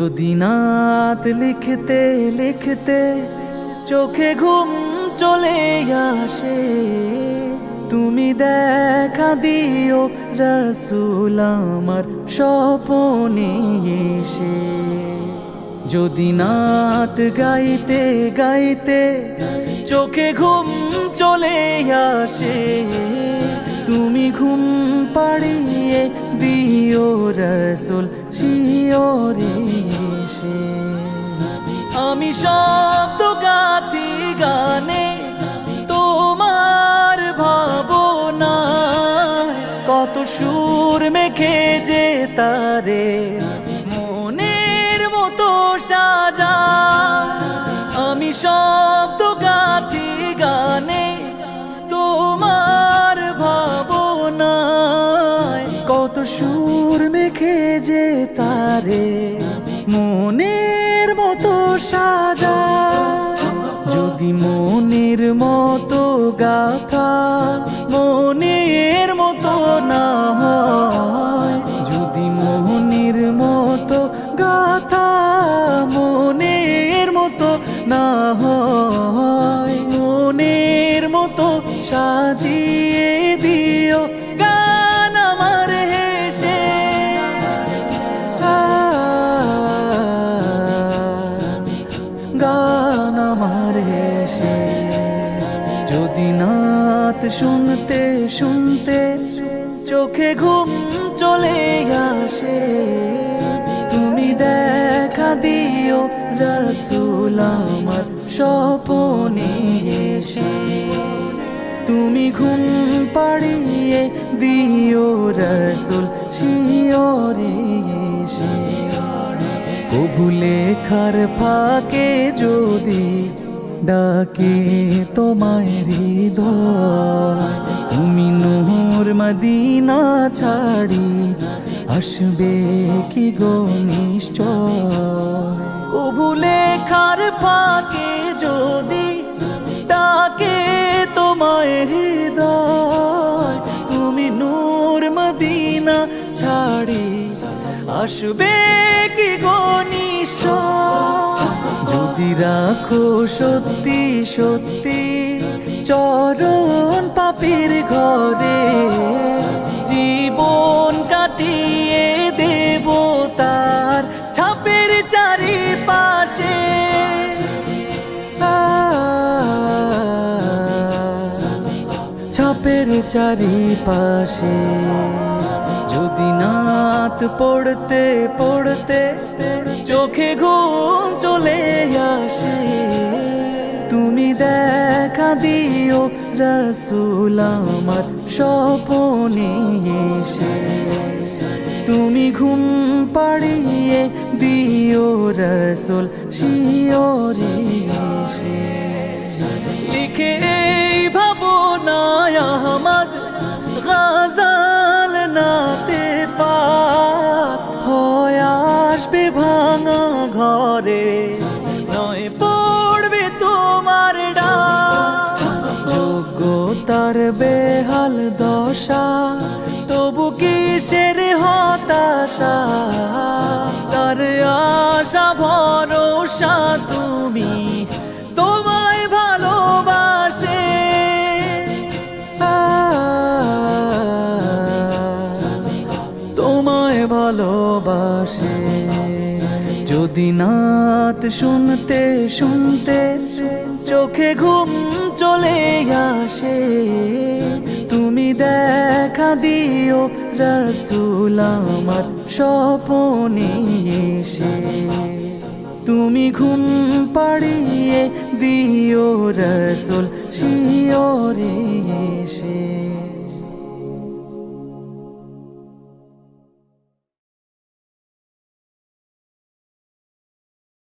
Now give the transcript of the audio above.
যদি নাত লিখতে লিখতে চোখে ঘুম চলে আসে, তুমি দেখা দিও রাসূল আমার স্বপনে এসে। যদি নাত গাইতে গাইতে চোখে ঘুম চলে আসে, তুমি ঘুম পাড়িয়ে দিও রাসূল শিয়রে এসে। আমি শব্দ গাথি গানে তোমার ভাবনা, কত সুর মেখে যে তারে মনের মতো সাজা। আমি শব্দ গাথি গানে তোমার ভাবনা, কত সুর মেখে যে তারে মনের মতো সাজা। যদি মনের মতো গাথা মনের মতো না হয়, যদি মনের মতো গাথা মনের মতো না হয়, মনের মতো সাজিয়ে দিও গান আমার হেসে। গান আমার হেসে। যদি নাত শুনতে শুনতে চোখে ঘুম চলে আসে, তুমি দেখা দিও রাসূল আমার স্বপনে এসে। তুমি ঘুম পাড়িয়ে দিও রাসূল শিয়রে এসে। কবু লেখার ফাঁকে যদি ডাকে তোমায় হৃদয়, তুমি নূর মদিনা ছাড়ি আসবে কি গো নিশ্চয়। কবু লেখার ফাঁকে যদি ডাকে তোমায় হৃদয়, তুমি নূর মদিনা ছাড়ি আসবে কি গো নিশ্চয়। যদি রাখো সত্যি সত্যি চরণ পাপীর ঘরে, জীবন কাটিয়ে দেব তার ছাপের চারিপাশে। ছাপের চারিপাশে। যদি নাত পড়তে পড়তে চোখে ঘুম চলে আসে, তুমি দেখা দিও রাসূল আমার স্বপনে এসে। তুমি ঘুম পাড়িয়ে দিও রাসূল শিয়রে এসে। লিখে এই ভাবনায় আহমদ গাজাল নাতে পাক হয়ে আসবে ভাঙা ঘরে, নয় পড়বে তোমার ডাক। যোগ্যতার বেহাল দশা তবু কিসের হতাশা, তার আশা ভরসা তুমি তোমায় ভালোবাসে। তোমায় ভালোবাসে। যদি নাত শুনতে শুনতে চোখে ঘুম চলে আসে, তুমি দেখা দিও রাসূল আমার স্বপনে এসে। তুমি ঘুম পাড়িয়ে দিও রাসূল শিয়রে এসে।